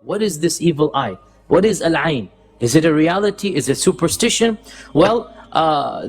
What is this evil eye? What is al-ayn? Is it a reality? Is it superstition? Well,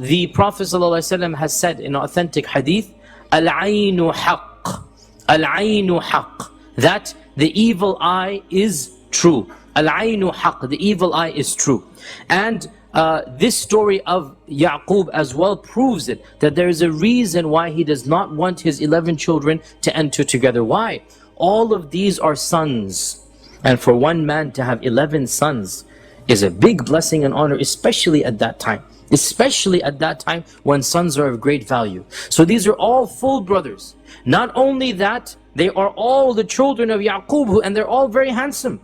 the Prophet ﷺ has said in authentic hadith, al-aynu haqq, al-aynu haqq, that the evil eye is true. Al-aynu haqq, the evil eye is true. And this story of Yaqub as well proves it, that there is a reason why he does not want his 11 children to enter together. Why? All of these are sons. And for one man to have 11 sons is a big blessing and honor, especially at that time. Especially at that time when sons are of great value. So these are all full brothers. Not only that, they are all the children of Yaqub, and they're all very handsome.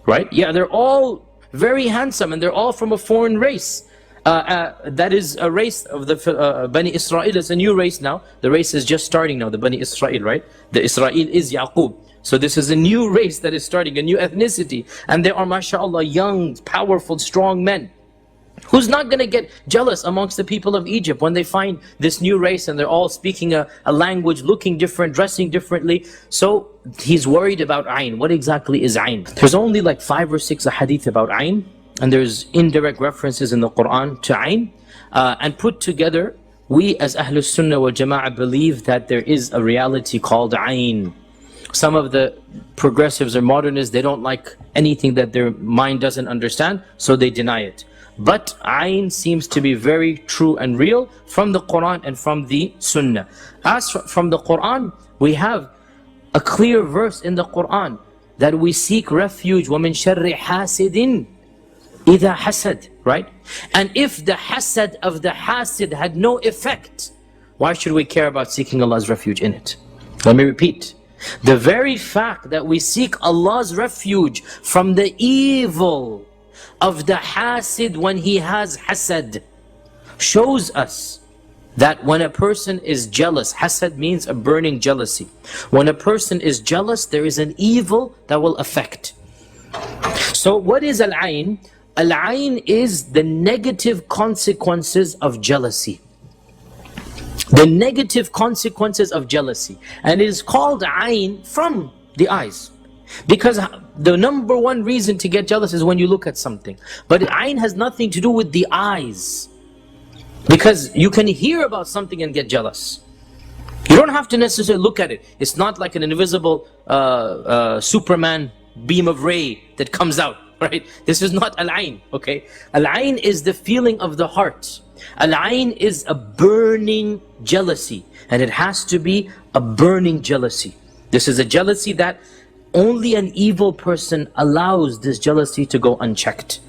Right? Yeah, they're all very handsome, and they're all from a foreign race. That is a race of the Bani Israel. It's a new race now. The race is just starting now, the Bani Israel, right? The Israel is Yaqub. So this is a new race that is starting, a new ethnicity. And they are, mashallah, young, powerful, strong men. Who's not going to get jealous amongst the people of Egypt when they find this new race and they're all speaking a language, looking different, dressing differently? So he's worried about ayn. What exactly is ayn? There's only like 5 or 6 hadith about ayn, and there's indirect references in the Quran to ayn. And put together, we as Ahlus Sunnah wal Jama'ah believe that there is a reality called ayn. Some of the progressives or modernists, they don't like anything that their mind doesn't understand, so they deny it. But ayn seems to be very true and real from the Quran and from the Sunnah. As from the Quran, we have a clear verse in the Quran that we seek refuge وَمِن شَرِّ حَاسِدٍ إِذَا حَسَدٍ, right? And if the hasad of the hasid had no effect, why should we care about seeking Allah's refuge in it? Let me repeat. The very fact that we seek Allah's refuge from the evil of the hasid when he has hasad shows us that when a person is jealous, hasad means a burning jealousy. When a person is jealous, there is an evil that will affect. So what is al-ayn? Al-ayn is the negative consequences of jealousy. The negative consequences of jealousy. And it is called ayn from the eyes. Because the number one reason to get jealous is when you look at something. But ayn has nothing to do with the eyes. Because you can hear about something and get jealous. You don't have to necessarily look at it. It's not like an invisible Superman beam of ray that comes out, right? This is not al-ayn, okay? Al-ayn is the feeling of the heart. Al-ayn is a burning jealousy. And it has to be a burning jealousy. This is a jealousy that only an evil person allows this jealousy to go unchecked.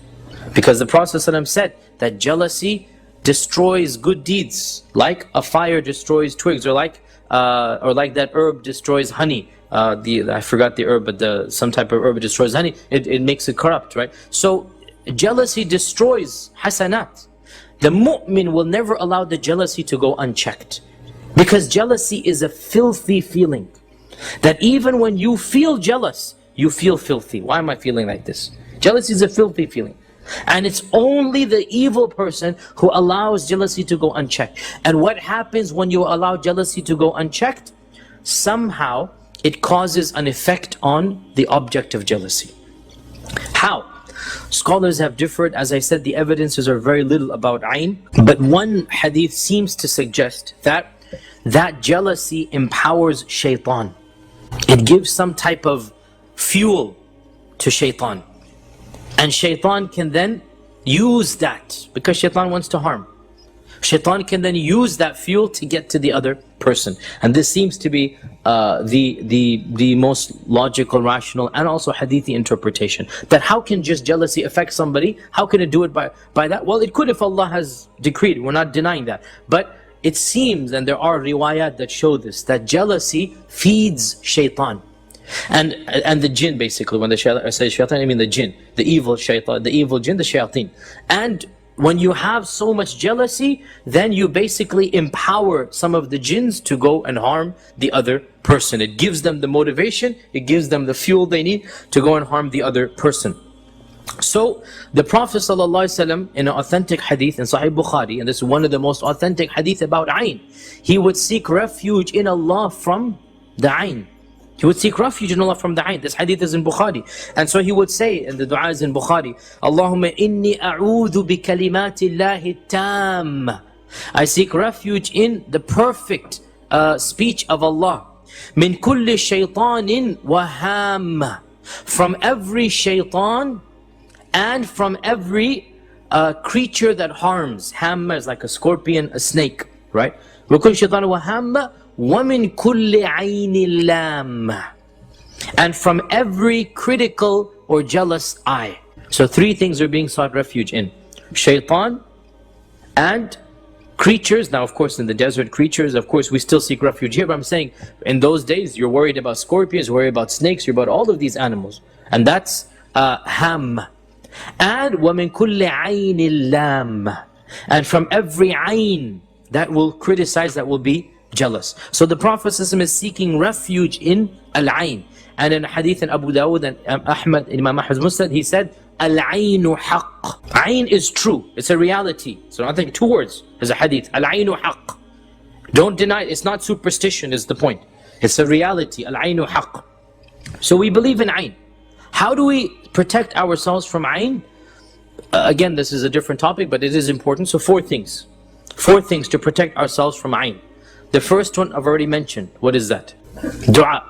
Because the Prophet ﷺ said that jealousy destroys good deeds, like a fire destroys twigs, or like that herb destroys honey. I forgot the herb, but some type of herb destroys honey. It makes it corrupt, right? So jealousy destroys hasanat. The mu'min will never allow the jealousy to go unchecked, because jealousy is a filthy feeling. That even when you feel jealous, you feel filthy. Why am I feeling like this? Jealousy is a filthy feeling. And it's only the evil person who allows jealousy to go unchecked. And what happens when you allow jealousy to go unchecked? Somehow it causes an effect on the object of jealousy. How? Scholars have differed. As I said, the evidences are very little about ayn. But one hadith seems to suggest that jealousy empowers shaitan. It gives some type of fuel to shaitan. And shaitan can then use that, because shaitan wants to harm. Shaitan can then use that fuel to get to the other person. And this seems to be the most logical, rational, and also hadithi interpretation. That how can just jealousy affect somebody? How can it do it by that? Well, it could if Allah has decreed. We're not denying that. But it seems, and there are riwayat that show this, that jealousy feeds shaitan. And the jinn, basically. When I say shaitan, I mean the jinn. The evil shaitan, the evil jinn, the shayateen. And when you have so much jealousy, then you basically empower some of the jinns to go and harm the other person. It gives them the motivation, it gives them the fuel they need to go and harm the other person. So the Prophet ﷺ, in an authentic hadith in Sahih Bukhari, and this is one of the most authentic hadith about ayn, he would seek refuge in Allah from the ayn, He would seek refuge in Allah from the ayn. This hadith is in Bukhari. And so he would say, and the dua is in Bukhari, Allahumma inni a'udhu bi kalimatillahi tam. I seek refuge in the perfect speech of Allah. Min kulli shaytanin waham. From every shaitan and from every creature that harms. Hamma is like a scorpion, a snake, right? وَكُلِّ شَيْطَانٍ وَهَامَّ وَمِن كُلِّ عَيْنِ لَامَّ. And from every critical or jealous eye. So three things are being sought refuge in. Shaitan and creatures. Now of course in the desert, creatures, of course we still seek refuge here, but I'm saying in those days you're worried about scorpions, you're worried about snakes, you're about all of these animals. And that's ham. And وَمِن كُلِّ عَيْنِ اللَّامَّ. And from every ayn that will criticize, that will be jealous. So the Prophet ﷺ is seeking refuge in al-ayn. And in hadith in Abu Dawud and Ahmad, in Imam Ahmad's Musnad, he said, al-aynu haqq. Ayn is true, it's a reality. So I think two words is a hadith, al-aynu haqq. Don't deny it, it's not superstition is the point. It's a reality, al-aynu haqq. So we believe in ayn. How do we protect ourselves from ayn? Again, this is a different topic, but it is important. So four things. Four things to protect ourselves from ayn. The first one I've already mentioned. What is that? Dua.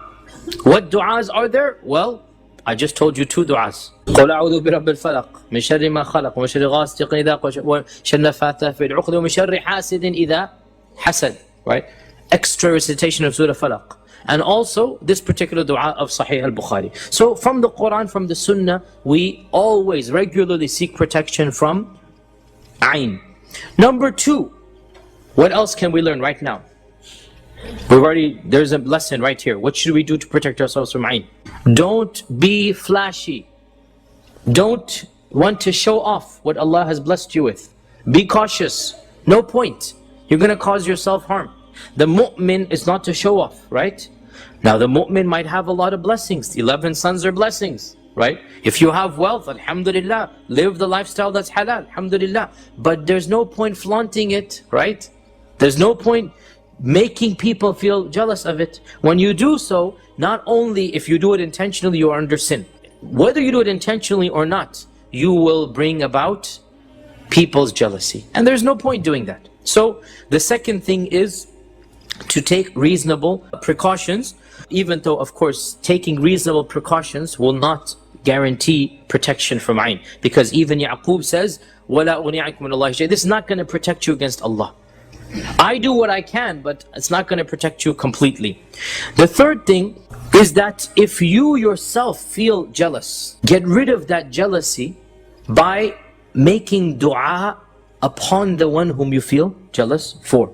What du'as are there? Well, I just told you two du'as. قُلْ أَعُوذُ بِرَبِّ الْفَلَقِ مِنْ شَرِّ مَا خَلَقَ وَمِنْ شَرِّ غَاسِقٍ إِذَا وَقَبَ وَمِنْ شَرِّ النَّفَّاثَاتِ فِي الْعُقَدِ وَمِنْ شَرِّ حَاسِدٍ إِذَا حَسَدَ. Right? Extra recitation of Surah Falaq. And also this particular dua of Sahih al-Bukhari. So from the Quran, from the Sunnah, we always regularly seek protection from ayn. Number two, what else can we learn right now? There's a lesson right here. What should we do to protect ourselves from ayn? Don't be flashy. Don't want to show off what Allah has blessed you with. Be cautious. No point. You're going to cause yourself harm. The mu'min is not to show off, right? Now the mu'min might have a lot of blessings. 11 sons are blessings, right? If you have wealth, alhamdulillah, live the lifestyle that's halal, alhamdulillah. But there's no point flaunting it, right? There's no point making people feel jealous of it. When you do so, not only if you do it intentionally, you are under sin. Whether you do it intentionally or not, you will bring about people's jealousy. And there's no point doing that. So the second thing is to take reasonable precautions, even though of course taking reasonable precautions will not guarantee protection from ayn. Because even Yaqub says, وَلَا أُغْنِي عَنْكُمْ مِنَ اللَّهِ شَيْءٍ. This is not going to protect you against Allah. I do what I can, but it's not going to protect you completely. The third thing is that if you yourself feel jealous, get rid of that jealousy by making dua upon the one whom you feel jealous for.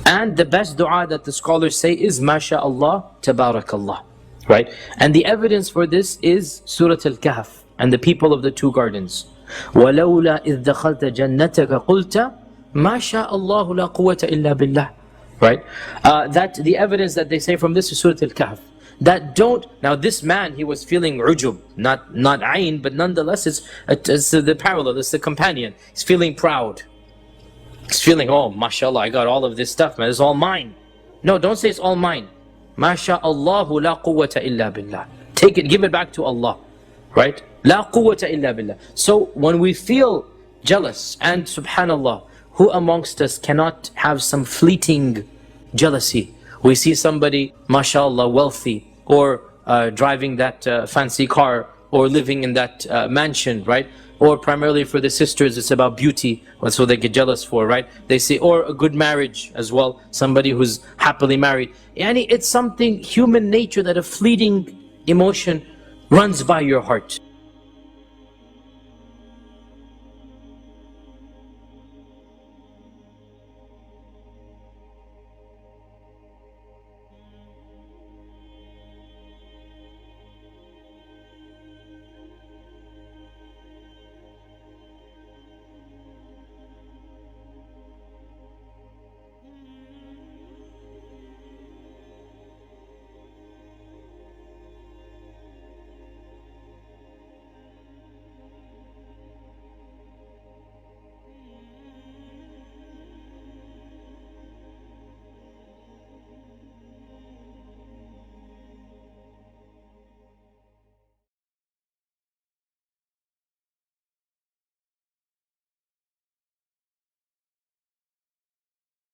And the best dua that the scholars say is MashaAllah, Tabarakallah, right? And the evidence for this is Surah Al-Kahf and the people of the two gardens. وَلَوْلَا إِذْ دَخَلْتَ جَنَّتَكَ قُلْتَ مَا شَاءَ اللَّهُ لَا قُوَّةَ إِلَّا بِاللَّهِ. Right? That the evidence that they say from this is Surah Al-Kahf. That don't, now this man, he was feeling ujub, not ayn, but nonetheless it's the parallel, it's the companion. He's feeling proud. He's feeling, oh, mashallah, I got all of this stuff, man, it's all mine. No, don't say it's all mine. MashaAllahu la quwwata illa billah. Take it, give it back to Allah. Right? La quwwata illa billah. So when we feel jealous, and subhanallah, who amongst us cannot have some fleeting jealousy? We see somebody, mashallah, wealthy, or driving that fancy car, or living in that mansion, right? Or primarily for the sisters, it's about beauty, so they get jealous for, right? They say, or a good marriage as well, somebody who's happily married. Yani it's something, human nature, that a fleeting emotion runs by your heart.